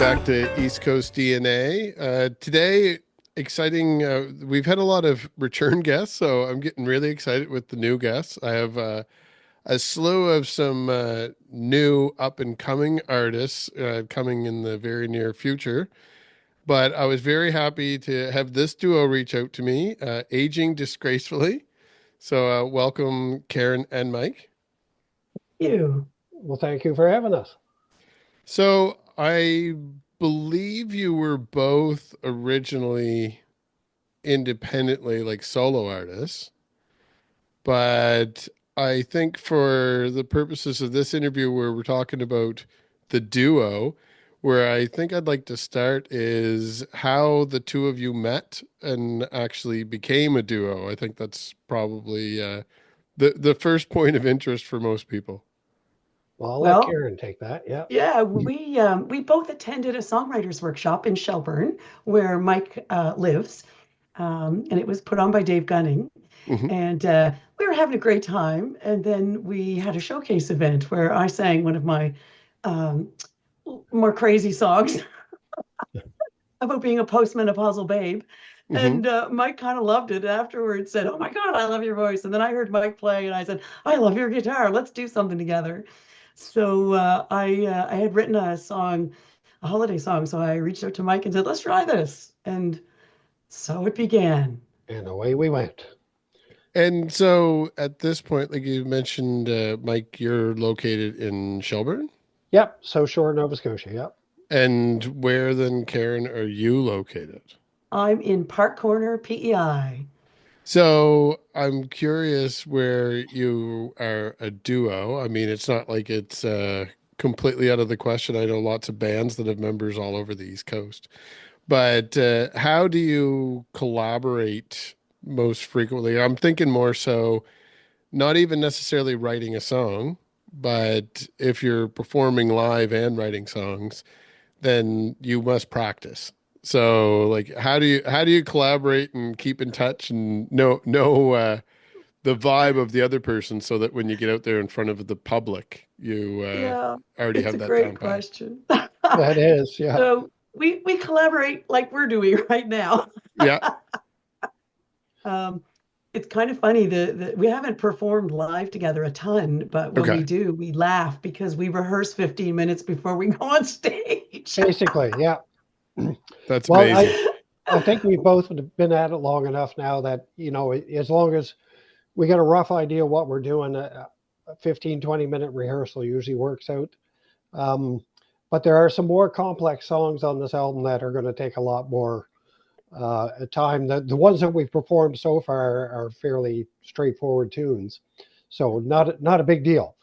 back to East Coast DNA. Today, exciting. We've had a lot of return guests, so I'm getting really excited with the new guests. I have a slew of some new up and coming artists coming in the very near future. But I was very happy to have this duo reach out to me, Aging Disgracefully. So, welcome, Karen and Mike. You. Well, thank you for having us. So, I believe you were both originally independently like solo artists, but I think for the purposes of this interview where we're talking about the duo, where I think I'd like to start is how the two of you met and actually became a duo. I think that's probably the first point of interest for most people. Well, I'll let Karen take that. Yeah. Yeah, we both attended a songwriters workshop in Shelburne, where Mike lives, and it was put on by Dave Gunning, Mhm. and we were having a great time. And then we had a showcase event where I sang one of my um, more crazy songs about being a postmenopausal babe. Mhm. And Mike kind of loved it. Afterwards, said, "Oh my God, I love your voice." And then I heard Mike play, and I said, "I love your guitar. Let's do something together." So I had written a song, a holiday song. So I reached out to Mike and said, "Let's try this." And so it began. And away we went. And so at this point, like you mentioned, Mike, you're located in Shelburne. Yep. So Shore, Nova Scotia. Yep. And where then, Karen, are you located? I'm in Park Corner, PEI. So I'm curious where you are a duo. I mean, it's not like it's completely out of the question. I know lots of bands that have members all over the East Coast. But how do you collaborate most frequently? I'm thinking more so not even necessarily writing a song, but if you're performing live and writing songs, then you must practice. So like how do you collaborate and keep in touch and know the vibe of the other person so that when you get out there in front of the public, you Yeah, already it's have a that great down pat. question. That is. Yeah. So we collaborate like we're doing right now. Yeah. Um, it's kind of funny that we haven't performed live together a ton, but when we Okay. do, we laugh because we rehearse 15 minutes before we go on stage. Basically. Yeah. That's Well, amazing. I think we've both been at it long enough now that, as long as we get a rough idea what we're doing, a 15, 20-minute rehearsal usually works out. Um, but there are some more complex songs on this album that are going to take a lot more time. The ones that we've performed so far are fairly straightforward tunes, so not a big deal.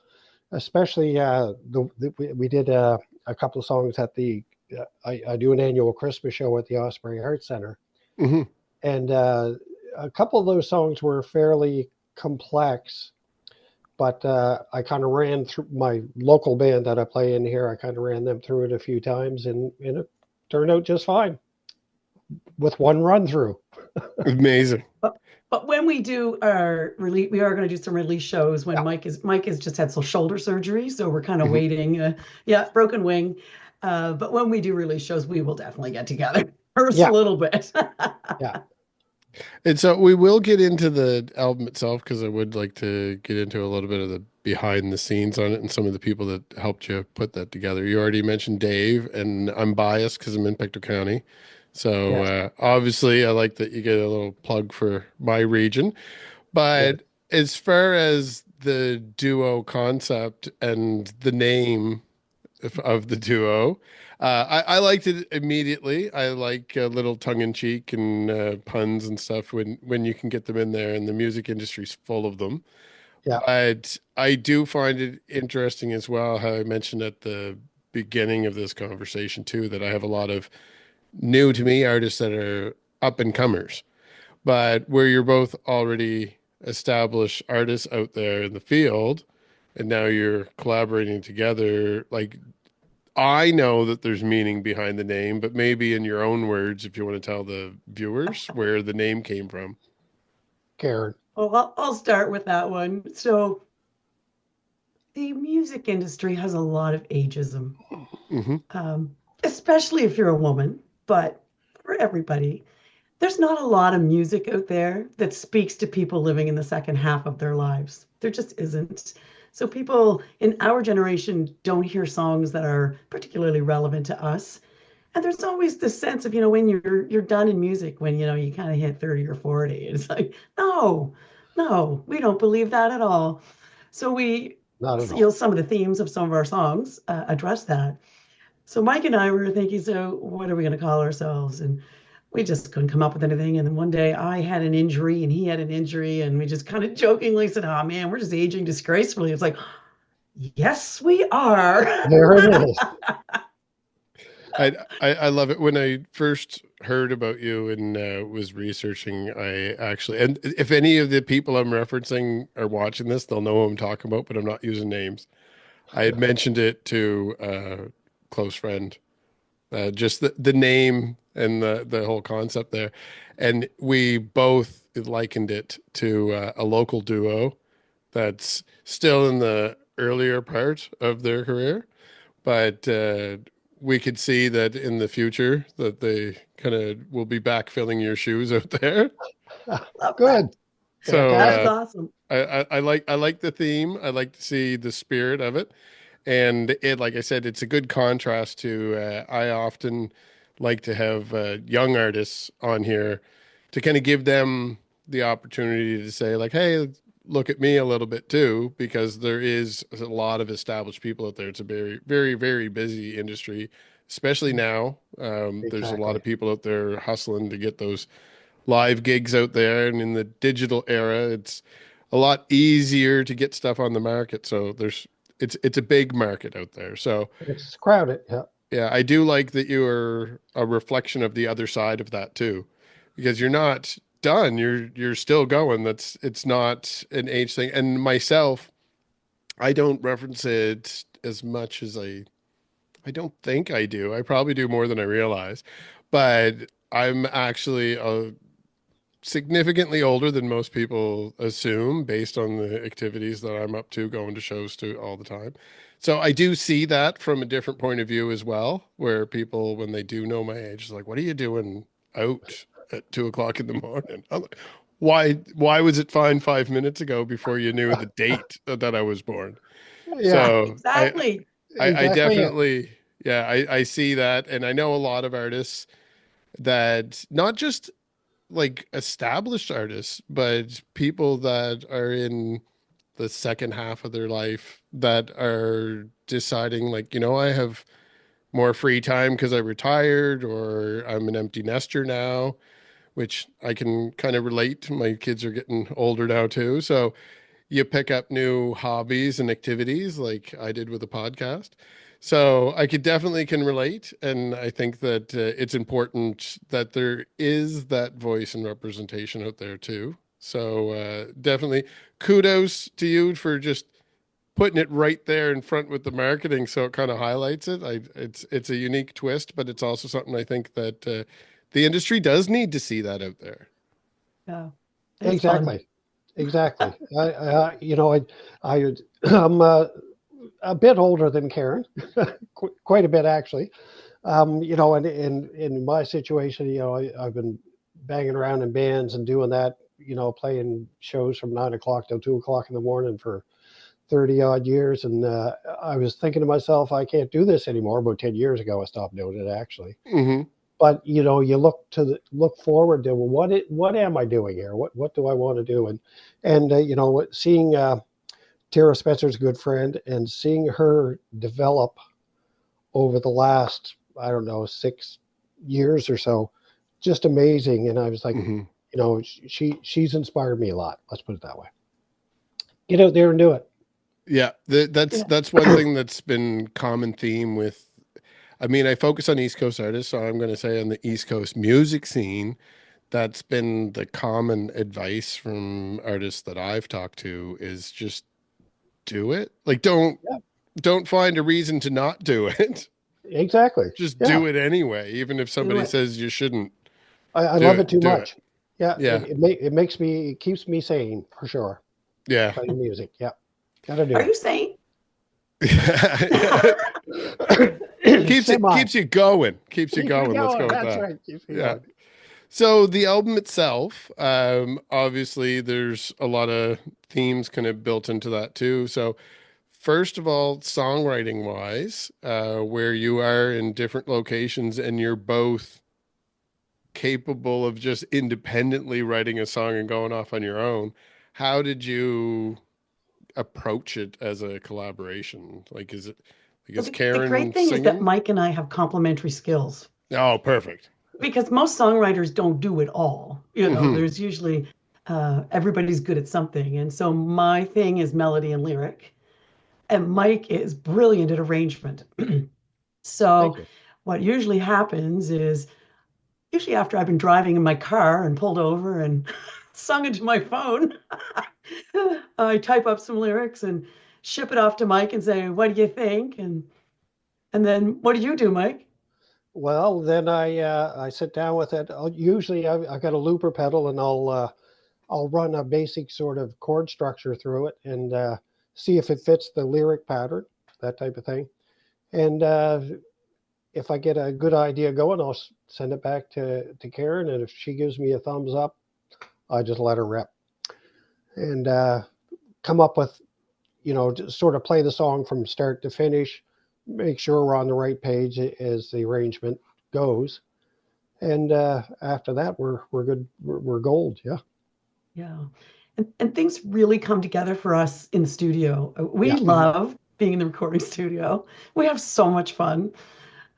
Especially we did a couple of songs at the I do an annual Christmas show at the Osprey Arts Center, Hmm. and a couple of those songs were fairly complex. But I kind of ran through my local band that I play in here. I kind of ran them through it a few times, and it turned out just fine with one run through. Amazing. But when we do our release, we are going to do some release shows when Yeah. Mike has just had some shoulder surgery, so we're kind of Mhm. waiting. Yeah, broken wing. But when we do release shows, we will definitely get together, rehearse a Yeah, little bit. yeah, And so we will get into the album itself because I would like to get into a little bit of the behind the scenes on it and some of the people that helped you put that together. You already mentioned Dave, and I'm biased because I'm in Pictou County. So yes, obviously, I like that you get a little plug for my region. yeah. But as far as the duo concept and the name of the duo. I liked it immediately. I like a little tongue in cheek and puns and stuff when you can get them in there, and the music industry's full of them. Yeah. But I do find it interesting as well how I mentioned at the beginning of this conversation too that I have a lot of new to me artists that are up and comers, but where you're both already established artists out there in the field, and now you're collaborating together, like I know that there's meaning behind the name, but maybe in your own words, if you want to tell the viewers where the name came from. Karen. Well, I'll start with that one. So the music industry has a lot of ageism. Hmm. Um, especially if you're a woman, but for everybody, there's not a lot of music out there that speaks to people living in the second half of their lives. There just isn't. So people in our generation don't hear songs that are particularly relevant to us. And there's always this sense of, when you're done in music, when you kind of hit 30 or 40. It's like, no, no, we don't believe that at all. So Not at all. some of the themes of some of our songs address that. So Mike and I were thinking, so what are we going to call ourselves? And we just couldn't come up with anything. And then one day I had an injury and he had an injury, and we just kind of jokingly said, "Oh man, we're just aging disgracefully." It's like, yes, we are. There it is. I love it. When I first heard about you and was researching, I actually, and if any of the people I'm referencing are watching this, they'll know who I'm talking about, but I'm not using names. I had mentioned it to a close friend, just the name and the whole concept there. And we both likened it to a local duo that's still in the earlier part of their career, but we could see that in the future that they kind of will be backfilling your shoes out there. Love Good. that. So That's Fantastic. awesome. I like the theme. I like to see the spirit of it, and it, like I said, it's a good contrast to. I often like to have young artists on here to kind of give them the opportunity to say like, "Hey, look at me a little bit too," because there is a lot of established people out there. It's a very, very, very busy industry, especially now. There's a lot Exactly. of people out there hustling to get those live gigs out there, and in the digital era, it's a lot easier to get stuff on the market. So it's a big market out there. So It's crowded. Yeah. yeah, I do like that you are a reflection of the other side of that too, because you're not done. You're still going. It's not an age thing. And myself, I don't reference it as much as I don't think I do. I probably do more than I realize, but I'm actually significantly older than most people assume based on the activities that I'm up to, going to shows to all the time. So I do see that from a different point of view as well, where people, when they do know my age, is like, "What are you doing out at 2 o'clock in the morning?" I'm like, why was it fine 5 minutes ago before you knew the date that I was born? Yeah. So Exactly. I Exactly it. definitely, yeah, I see that. And I know a lot of artists that not just like established artists, but people that are in the second half of their life that are deciding, like, I have more free time because I retired or I'm an empty nester now, which I can kind of relate. My kids are getting older now too. So you pick up new hobbies and activities like I did with the podcast. So I could definitely can relate. And I think that it's important that there is that voice and representation out there too. So definitely kudos to you for just putting it right there in front with the marketing. So it kind of highlights it. It's a unique twist, but it's also something I think that the industry does need to see that out there. Yeah. It's fun. Exactly. Exactly. I'm a bit older than Karen, quite a bit actually. And in my situation, I've been banging around in bands and doing that, playing shows from 9 o'clock till 2 o'clock in the morning for 30 odd years. And I was thinking to myself, I can't do this anymore. About 10 years ago, I stopped doing it actually. Mm-hmm. But you look forward to, well, what am I doing here? What do I want to do? And seeing Tara Spencer's a good friend, and seeing her develop over the last, I don't know, 6 years or so, just amazing. And I was like, Mm-hmm. she's inspired me a lot. Let's put it that way. Get out there and do it. Yeah, Yeah. that's one thing that's been common theme with. I mean, I focus on East Coast artists, so I'm going to say on the East Coast music scene, that's been the common advice from artists that I've talked to is just do it. Like Yeah, don't find a reason to not do it. exactly. Just Yeah, do it anyway, even if Do somebody it. says you shouldn't I do love it. it too Do it. much. Yeah, Yeah. it keeps me sane for sure. Yeah. Playing music. Yeah, gotta Are do you saying? Yeah. Semi. keeps you going. Keeps you Keeps me going. Let's going. go with That's that. right. Keeps me Yeah. going. So the album itself, obviously there's a lot of themes kind of built into that too. So first of all, songwriting wise, where you are in different locations and you're both capable of just independently writing a song and going off on your own, how did you approach it as a collaboration? Like, So is the great Karen thing is that singing? Mike and I have complementary skills Oh, perfect. because most songwriters don't do it all. Hmm. There's usually everybody's good at something. And so my thing is melody and lyric, and Mike is brilliant at arrangement. Thank So you. what usually happens is usually after I've been driving in my car and pulled over and sung into my phone, I type up some lyrics and ship it off to Mike and say, "What do you think?" And then what do you do, Mike? Well, then I sit down with it. Usually I got a looper pedal, and I'll run a basic sort of chord structure through it and see if it fits the lyric pattern, that type of thing. And if I get a good idea going, I'll send it back to Karen, and if she gives me a thumbs up, I just let her rip and come up with, just sort of play the song from start to finish, make sure we're on the right page as the arrangement goes, and after that, we're good. We're gold. Yeah, Yeah. And things really come together for us in the studio. We yeah, Hmm. love being in the recording studio. We have so much fun.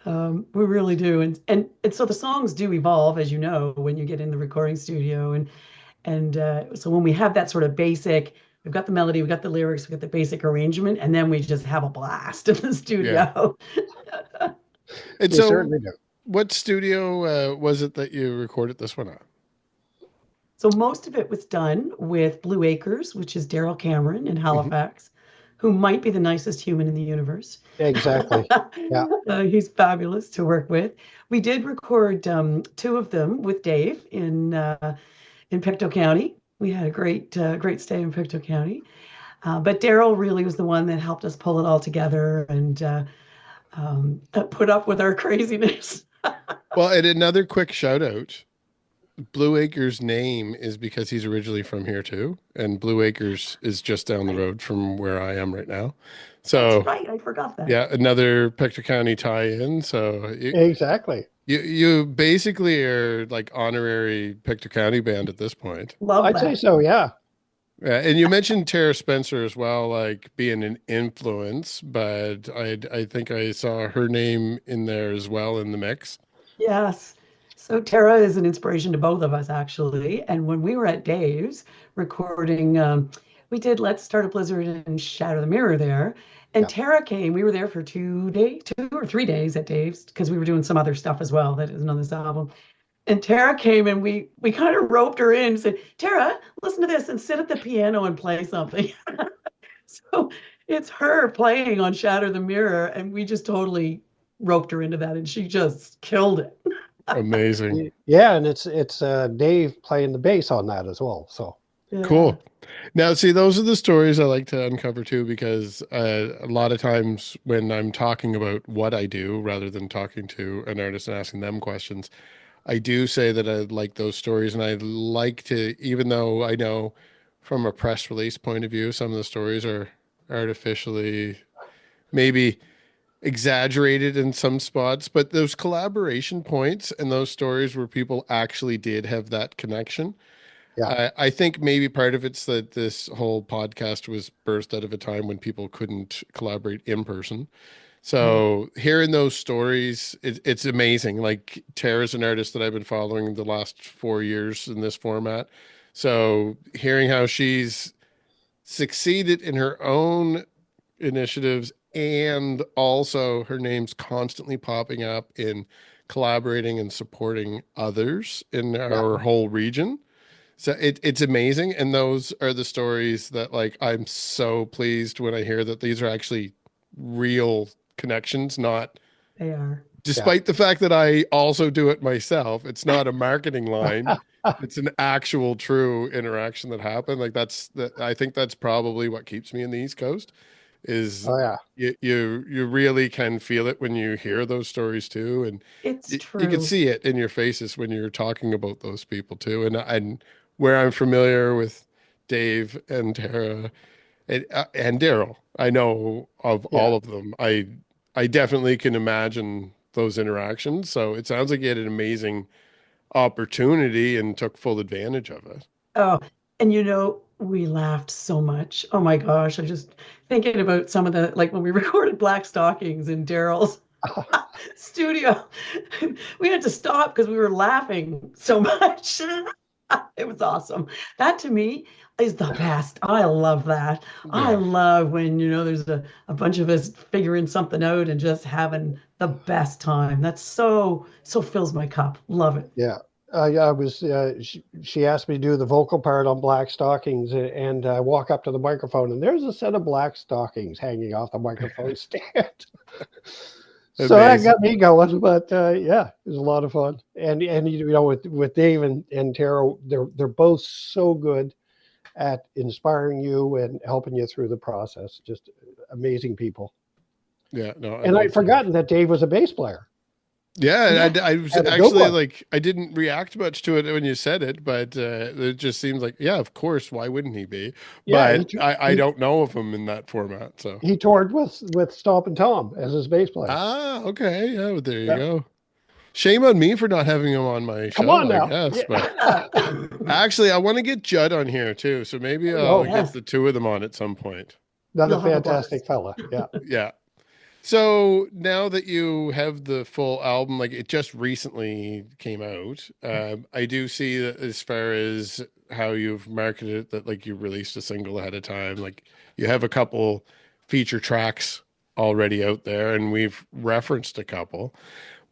We really do. And so the songs do evolve, as you know, when you get in the recording studio. And so when we have that sort of basic, we've got the melody, we've got the lyrics, we've got the basic arrangement, and then we just have a blast in the Yeah. studio. And we so certainly do. what studio was it that you recorded this one at? So most of it was done with Blue Acres, which is Daryl Cameron in Hmm. Halifax, who might be the nicest human in the universe. Exactly. Yeah, He's fabulous to work with. We did record two of them with Dave in Pictou County. We had a great stay in Pictou County. But Daryl really was the one that helped us pull it all together and put up with our craziness. Well, and another quick shout out. Blue Acres name is because he's originally from here too, and Blue Acres is just down the Right. road from where I am right now. That's So, right. I forgot that. yeah, another Pictou County tie-in. So exactly. you basically are like honorary Pictou County band at this point. Love I'd say that. so. Yeah. Yeah, and you mentioned Tara Spencer as well, like being an influence, but I think I saw her name in there as well in the mix. Yes. So Tara is an inspiration to both of us, actually. And when we were at Dave's recording, we did Let's Start a Blizzard and Shatter the Mirror there. And Yeah. Tara came. We were there for 2 days, 2 or 3 days at Dave's because we were doing some other stuff as well that isn't on this album. And Tara came and we kind of roped her in and said, Tara, listen to this and sit at the piano and play something. So it's her playing on Shatter the Mirror, and we just totally roped her into that, and she just killed it. Amazing. Yeah, and it's Dave playing the bass on that as well. So Yeah. Cool. Now, see, those are the stories I like to uncover too, because a lot of times when I'm talking about what I do rather than talking to an artist and asking them questions, I do say that I like those stories. And I like to, even though I know from a press release point of view, some of the stories are artificially maybe exaggerated in some spots, but those collaboration points and those stories where people actually did have that connection. yeah, I think maybe part of it's that this whole podcast was birthed out of a time when people couldn't collaborate in person. Right. So hearing those stories, it's amazing. Like Tara's an artist that I've been following the last 4 years in this format. So hearing how she's succeeded in her own initiatives and also her name's constantly popping up in collaborating and supporting others in yeah, our whole region. So it's amazing. And those are the stories that like I'm so pleased when I hear that these are actually real connections, not They are. yeah. despite the fact that I also do it myself. It's not a marketing line. It's an actual true interaction that happened. Like I think that's probably what keeps me in the East Coast is Oh yeah. you really can feel it when you hear those stories too, and It's you can true. see it in your faces when you're talking about those people too. And where I'm familiar with Dave and Tara and Daryl, I know of Yeah. all of them. I definitely can imagine those interactions. So it sounds like you had an amazing opportunity and took full advantage of it. Oh, and we laughed so much. Oh my gosh, I just thinking about some of the like when we recorded Black Stockings in Daryl's studio. We had to stop because we were laughing so much. It was awesome. That to me is the best. I love that. I Yeah. love when, there's a bunch of us figuring something out and just having the best time. That's so fills my cup. Love it. Yeah. I was. She asked me to do the vocal part on Black Stockings, and I walk up to the microphone, and there's a set of Black Stockings hanging off the microphone stand. So that Amazing. got me going. But yeah, it was a lot of fun. And with Dave and Tara, they're both so good at inspiring you and helping you through the process. Just amazing people. Yeah, no, I And I'd love Dave. forgotten that Dave was a bass player Yeah, Yeah. I was and a good actually one. like, I didn't react much to it when you said it, but it just seems like, yeah, of course, why wouldn't he be? Yeah, But I don't know of him in that format, so. he toured with Stomp and Tom as his bass player. Ah, okay, yeah, well, there you Yeah. go. Shame on me for not having him on my Come show, on I now. guess, but Yeah. actually, I want to get Judd on here too, so maybe I'll Oh, get Yes. the two of them on at some point. another You'll have a blast. fantastic fella. Yeah. Yeah. So now that you have the full album, like it just recently came out, I do see that as far as how you've marketed it, that like you released a single ahead of time, like you have a couple feature tracks already out there, and we've referenced a couple.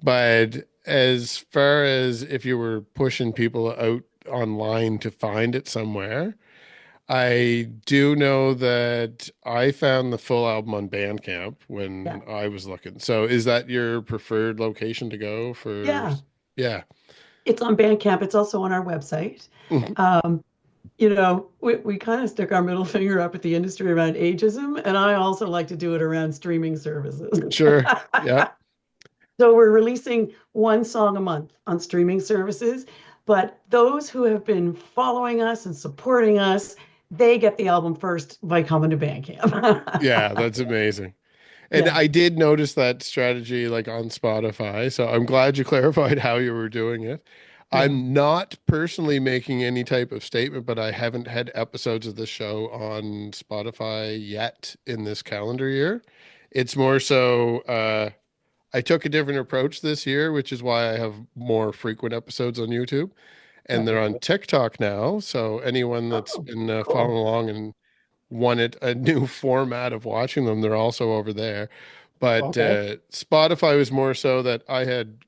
But as far as if you were pushing people out online to find it somewhere, I do know that I found the full album on Bandcamp Yeah. when I was looking. So is that your preferred location to go for? Yeah. Yeah. It's on Bandcamp. It's also on our website. Um, we kind of stick our middle finger up at the industry around ageism, and I also like to do it around streaming services. Sure. Yeah. So we're releasing one song a month on streaming services, but those who have been following us and supporting us, they get the album first by coming to Bandcamp. Yeah, that's amazing. And Yeah, I did notice that strategy like on Spotify. So I'm glad you clarified how you were doing it. yeah, I'm not personally making any type of statement, but I haven't had episodes of the show on Spotify yet in this calendar year. It's more so I took a different approach this year, which is why I have more frequent episodes on YouTube, and they're on Okay. TikTok now. So anyone that's oh, been following cool. along and wanted a new format of watching them, they're also over there. But Okay. Spotify was more so that I had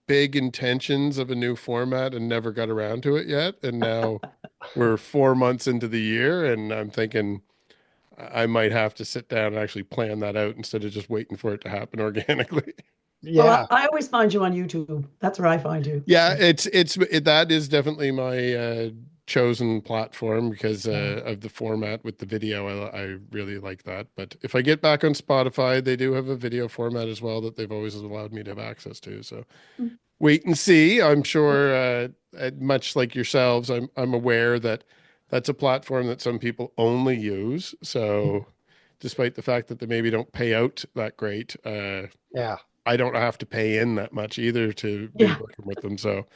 big intentions of a new format and never got around to it yet. And now we're 4 months into the year, and I'm thinking I might have to sit down and actually plan that out instead of just waiting for it to happen organically. Well, Yeah. I always find you on YouTube. That's where I find you. Yeah, So, that is definitely my chosen platform because yeah. of the format with the video. I really like that. But if I get back on Spotify, they do have a video format as well that they've always allowed me to have access to. So wait and see. I'm sure, much like yourselves, I'm aware that that's a platform that some people only use. So despite the fact that they maybe don't pay out that great, Yeah. I don't have to pay in that much either to be Yeah, working with them. So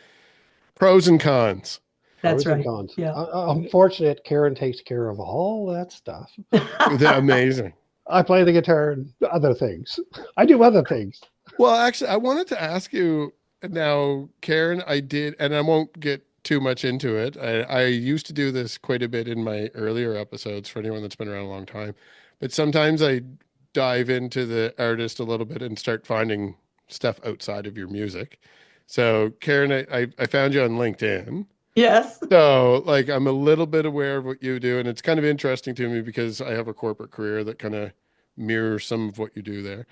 pros and cons. that's Pros and right. cons. Yeah. I'm fortunate Karen takes care of all that stuff. They're amazing. I play the guitar and other things. I do other things. Well, actually, I wanted to ask you now, Karen, I did, and I won't get too much into it. I used to do this quite a bit in my earlier episodes for anyone that's been around a long time, but sometimes I dive into the artist a little bit and start finding stuff outside of your music. So, Karen, I found you on LinkedIn. Yes. So, like, I'm a little bit aware of what you do, and it's kind of interesting to me because I have a corporate career that kind of mirrors some of what you do there.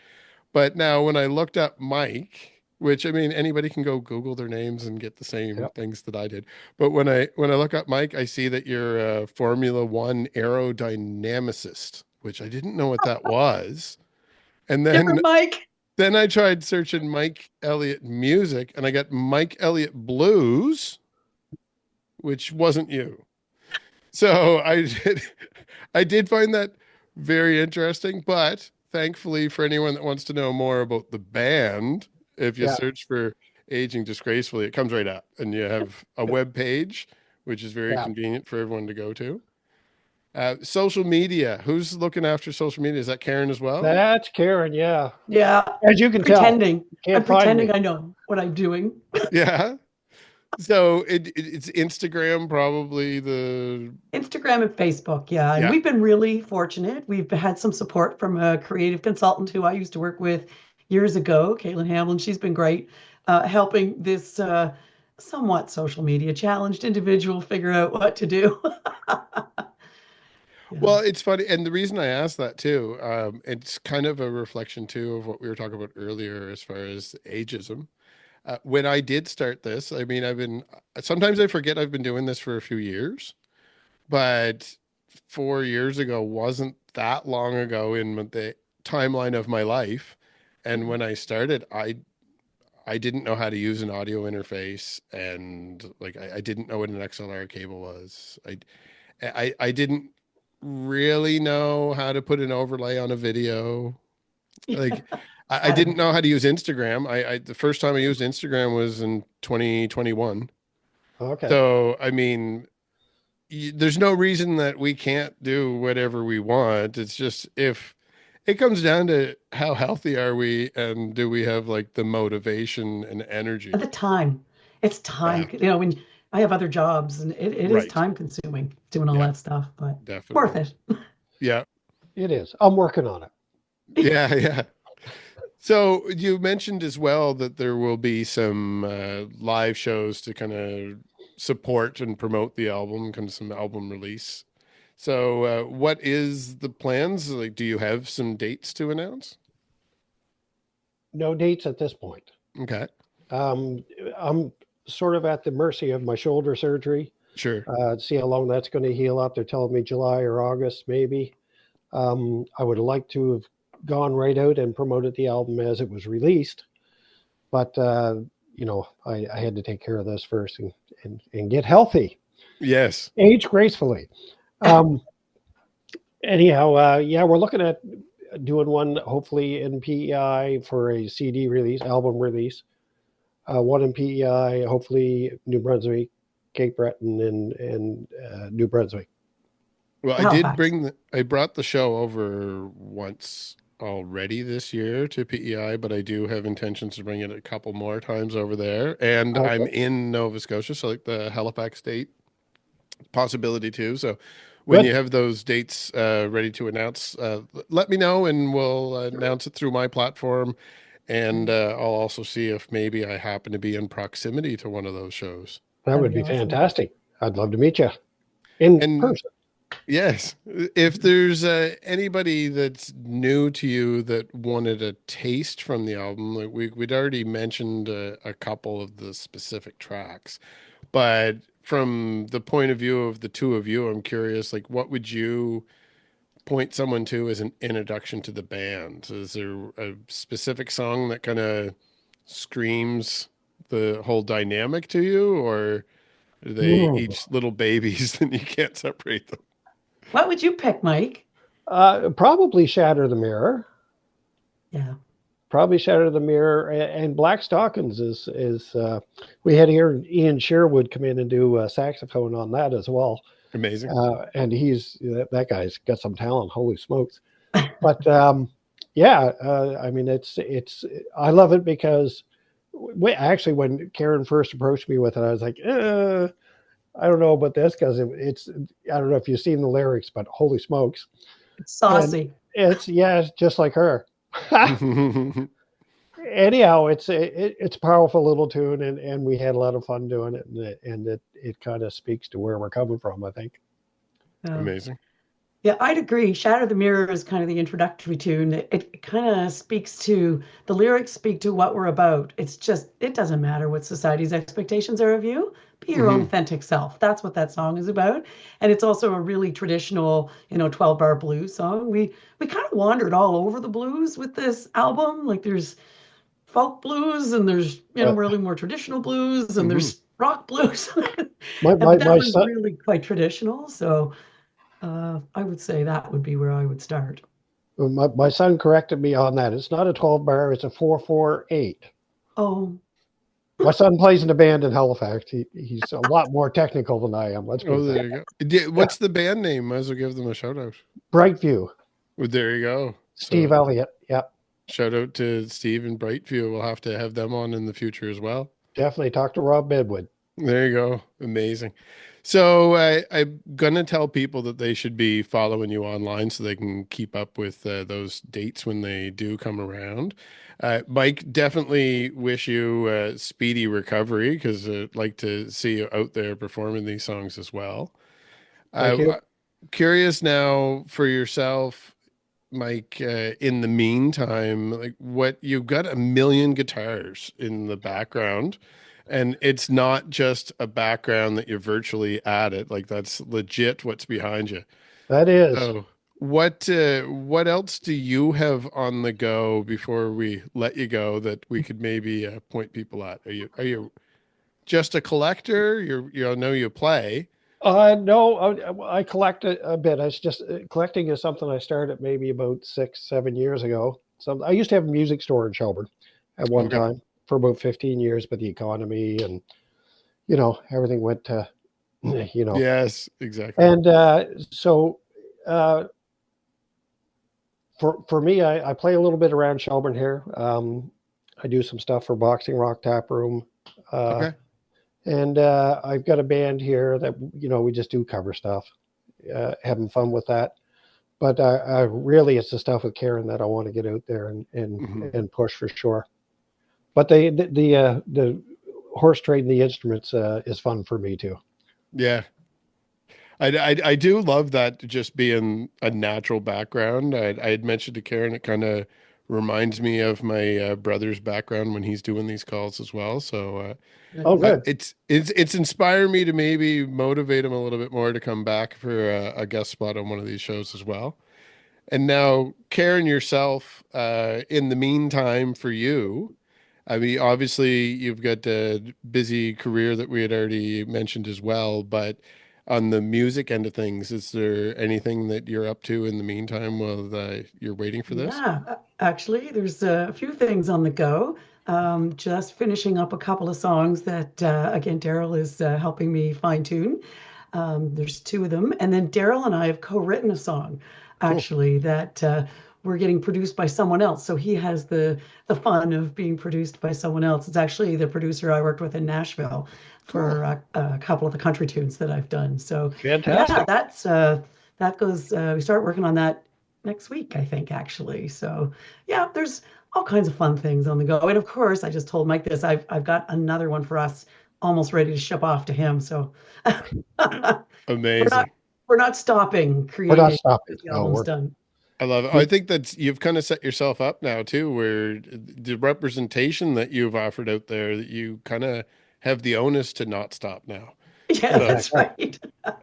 But now, when I looked up Mike, which I mean, anybody can go Google their names and get the same Yep. things that I did. But when I look up Mike, I see that you're a Formula One aerodynamicist. which I didn't know what that was. And Different Mike. then I tried searching Mike Elliott music, and I got Mike Elliott blues, which wasn't you. So I did find that very interesting, but thankfully for anyone that wants to know more about the band, if you Yeah, search for Aging Disgracefully, it comes right up and you have a web page, which is very yeah. convenient for everyone to go to. Social media. Who's looking after social media? Is that Karen as well? That's Karen. Yeah, Yeah. as you can tell, Pretending. you I'm can't find pretending me. I know what I'm doing. Yeah. So it's Instagram, probably Instagram and Facebook, yeah. And yeah. we've been really fortunate. We've had some support from a creative consultant who I used to work with years ago, Caitlin Hamlin. She's been great helping this somewhat social media challenged individual figure out what to do. Yeah. Well, it's funny, and the reason I asked that too, it's kind of a reflection too of what we were talking about earlier as far as ageism. When I did start this, I mean, sometimes I forget I've been doing this for a few years, but 4 years ago wasn't that long ago in the timeline of my life. And when I started, I didn't know how to use an audio interface, and like I didn't know what an XLR cable was. I didn't really know how to put an overlay on a video. Like I I didn't don't. know how to use Instagram. The first time I used Instagram was in 2021. Okay. So I mean, there's no reason that we can't do whatever we want. It's just if it comes down to how healthy are we and do we have like the motivation and At the energy? time, it's time. Yeah, When I have other jobs and it is right. time consuming doing all Yeah, that stuff, but worth definitely. it. Yeah, It is. I'm working on it. yeah, yeah. So you mentioned as well that there will be some live shows to kind of support and promote the album, kind of some album release. So what is the plans? Like, do you have some dates to announce? No dates at this point. Okay, Um, I'm sort of at the mercy of my shoulder surgery. sure. See how long that's going to heal up. They're telling me July or August, maybe. I would like to have gone right out and promoted the album as it was released, but I had to take care of this first and get healthy, Yes. age gracefully. Um, anyhow, yeah, we're looking at doing one hopefully in PEI for a CD release, album release. One in PEI, hopefully New Brunswick, Cape Breton, and New Brunswick. Well, Halifax. I brought the show over once already this year to PEI, but I do have intentions to bring it a couple more times over there. And I'm Okay. in Nova Scotia, so like the Halifax state possibility too. So when Good. you have those dates ready to announce, let me know and we'll announce it through my platform. And I'll also see if maybe I happen to be in proximity to one of those shows. That That'd would be be awesome. fantastic. I'd love to meet you in And person. yes, if there's anybody that's new to you that wanted a taste from the album, like we'd already mentioned a couple of the specific tracks, but from the point of view of the two of you, I'm curious, like what would you point someone to as an introduction to the band? Is there a specific song that kind of screams the whole dynamic to you, or are they Mm. each little babies and you can't separate them? What would you pick, Mike? Probably Shatter the Mirror. Yeah. Probably Shatter the Mirror and Black Stockings is we had here Ian Sherwood come in and do saxophone on that as well, Amazing. and that guy's got some talent. Holy smokes! But yeah, I mean it's I love it because actually when Karen first approached me with it, I was like, I don't know about this because it's I don't know if you've seen the lyrics, but holy smokes! It's And saucy. it's just like her. Anyhow, it's a powerful little tune, and we had a lot of fun doing it, and it kind of speaks to where we're coming from, I think. Yeah. Amazing. Yeah, I'd agree. Shatter the Mirror is kind of the introductory tune. It kind of speaks to the lyrics, speak to what we're about. It's just, it doesn't matter what society's expectations are of you, be your own Hmm. authentic self. That's what that song is about. And it's also a really traditional, 12-bar blues song. We kind of wandered all over the blues with this album. Like there's folk blues and there's, Uh, really more traditional blues and Hmm. there's rock blues. my But my that my one's son really quite traditional. So I would say that would be where I would start. my son corrected me on that. It's not a 12 bar. It's a 4/4/8. Oh, My son plays in a band in Halifax. He's a lot more technical than I am. Let's put Oh, it that there you go. What's the band name? Might as well give them a shout out. way. Brightview, Well, there you go. Steve So Elliott. Yep, shout out to Steve and Brightview. We'll have them on in the future as well. definitely talk to Rob Bedwood. There you go. Amazing. So I'm gonna tell people that they should be following you online so they can keep up with those dates when they do come around. Mike, definitely wish you speedy recovery because I'd like to see you out there performing these songs as well. Thank you. I'm curious now for yourself, Mike, in the meantime, like what you've got a million guitars in the background, and it's not just a background that you're virtually added, like that's legit what's behind you. That is. So what else do you have on the go before we let you go that we could maybe point people at? Are you just a collector? I know you play. No, I collect a bit. It's just collecting is something I started maybe about 6, 7 years ago. So I used to have a music store in Shelburne at one Okay. time for about 15 years, but the economy and everything went to you know, Yes, exactly. and so uh, for me, I play a little bit around Shelburne here. I do some stuff for Boxing Rock Tap Room. Uh, Okay. and I've got a band here that we just do cover stuff, having fun with that. But I really, it's the stuff with Karen that I want to get out there and and Hmm. and push for sure. But the horse trading the instruments is fun for me too. Yeah. I do love that just being a natural background. I had mentioned to Karen, it kind of reminds me of my brother's background when he's doing these calls as well. So Oh, Nice. good. it's inspired me to maybe motivate him a little bit more to come back for a guest spot on one of these shows as well. And now, Karen, yourself, in the meantime, for you, I mean, obviously, you've got a busy career that we had already mentioned as well, but on the music end of things, is there anything that you're up to in the meantime while you're waiting for this? Yeah, actually, there's a few things on the go. Just finishing up a couple of songs that, again, Daryl is helping me fine tune. There's two of them. And then Daryl and I have co-written a song, Cool. actually, that we're getting produced by someone else. So he has the fun of being produced by someone else. It's actually the producer I worked with in Nashville Cool. for a couple of the country tunes that I've done. So yeah, Fantastic. that goes, we start working on that next week, I think, actually. So yeah, there's all kinds of fun things on the go. And of course, I just told Mike this. I've got another one for us almost ready to ship off to him. So we're not Amazing. we're not stopping We're not creating stopping. until the No, album's we're done. I love it. I think that's you've kind of set yourself up now too, where the representation that you've offered out there, that you kind of have the onus to not stop now. Yeah, So that's exactly.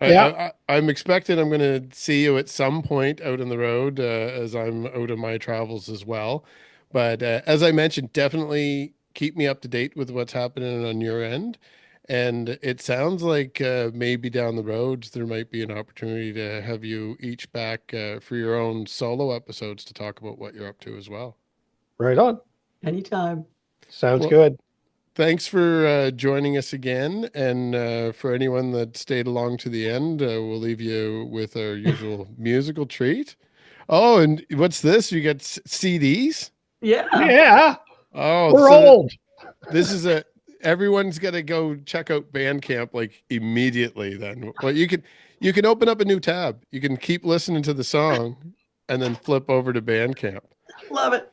right. Yeah. I'm expecting I'm going to see you at some point out on the road as I'm out on my travels as well. But as I mentioned, definitely keep me up to date with what's happening on your end. And it sounds like maybe down the road there might be an opportunity to have you each back for your own solo episodes to talk about what you're up to as well. Right on. Anytime. Sounds Well, good. thanks for joining us again. And for anyone that stayed along to the end, we'll leave you with our usual musical treat. Oh, and what's this? You got CDs? Yeah, Yeah. Oh, We're so old. this is everyone's got to go check out Bandcamp like immediately then. Well, you can open up a new tab. You can keep listening to the song and then flip over to Bandcamp. love it.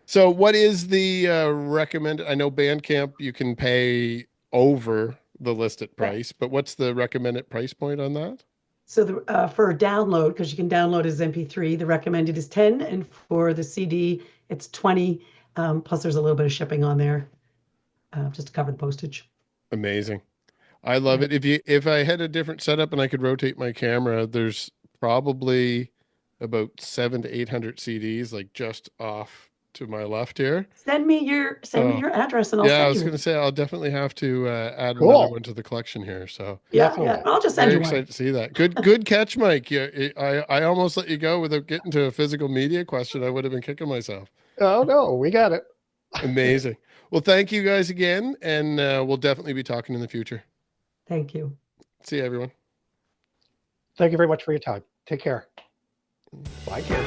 So what is the recommended? I know Bandcamp you can pay over the listed Yeah. price, but what's the recommended price point on that? So for a download, because you can download as MP3, the recommended is 10, and for the CD, it's 20. Plus, there's a little bit of shipping on there, just to cover the postage. Amazing. I love it. If I had a different setup and I could rotate my camera, there's probably about 700 to 800 CDs like just off to my left here. Send me your address and I'll Yeah, I send was you going to it. say I'll definitely have to add Cool. another one to the collection here. So Yeah, Definitely. I'll just send very you one. excited to see that. Good catch, Mike. Yeah, I almost let you go without getting to a physical media question. I would have been kicking myself. Oh no, we got it. Amazing. Well, thank you guys again, and we'll definitely be talking in the future. Thank you. See you, everyone. Thank you very much for your time. Take care. Bye, Karen.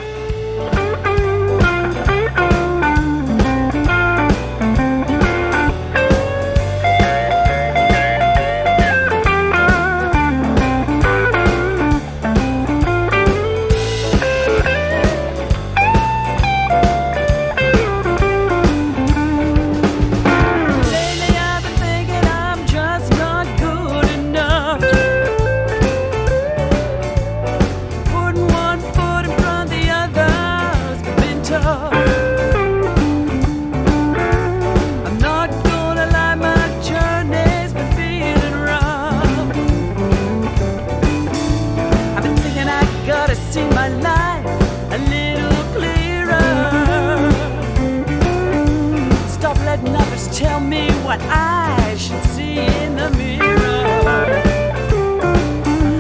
Tell me what I should see in the mirror.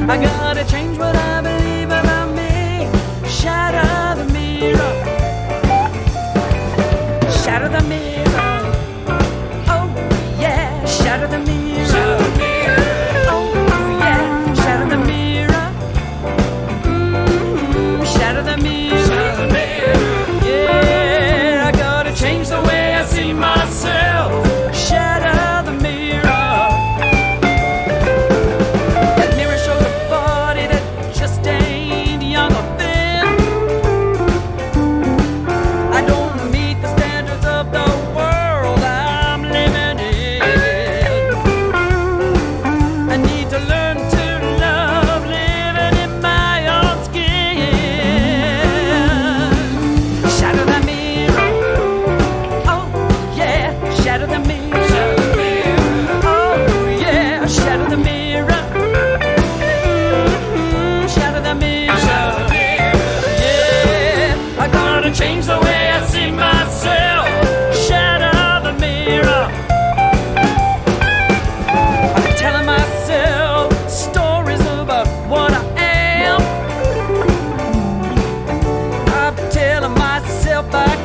I gotta change what I believe about me. Shatter the mirror. Shatter the mirror. Oh yeah, shatter the mirror. Shatter the mirror. Oh yeah, shatter the mirror. Shatter the mirror. Shatter the mirror. Yeah, I gotta change the way I see myself. Shatter the mirror. That mirror shows a body that just ain't young or thin. I don't meet the standards of the world I'm living in. I need to learn to love living in my own skin. Shatter the mirror. Oh yeah, shatter the mirror. Shatter the mirror. Shatter the mirror. Yeah, I gotta change the way I see myself. Shatter the mirror. I'm telling myself stories about what I am. I'm telling myself I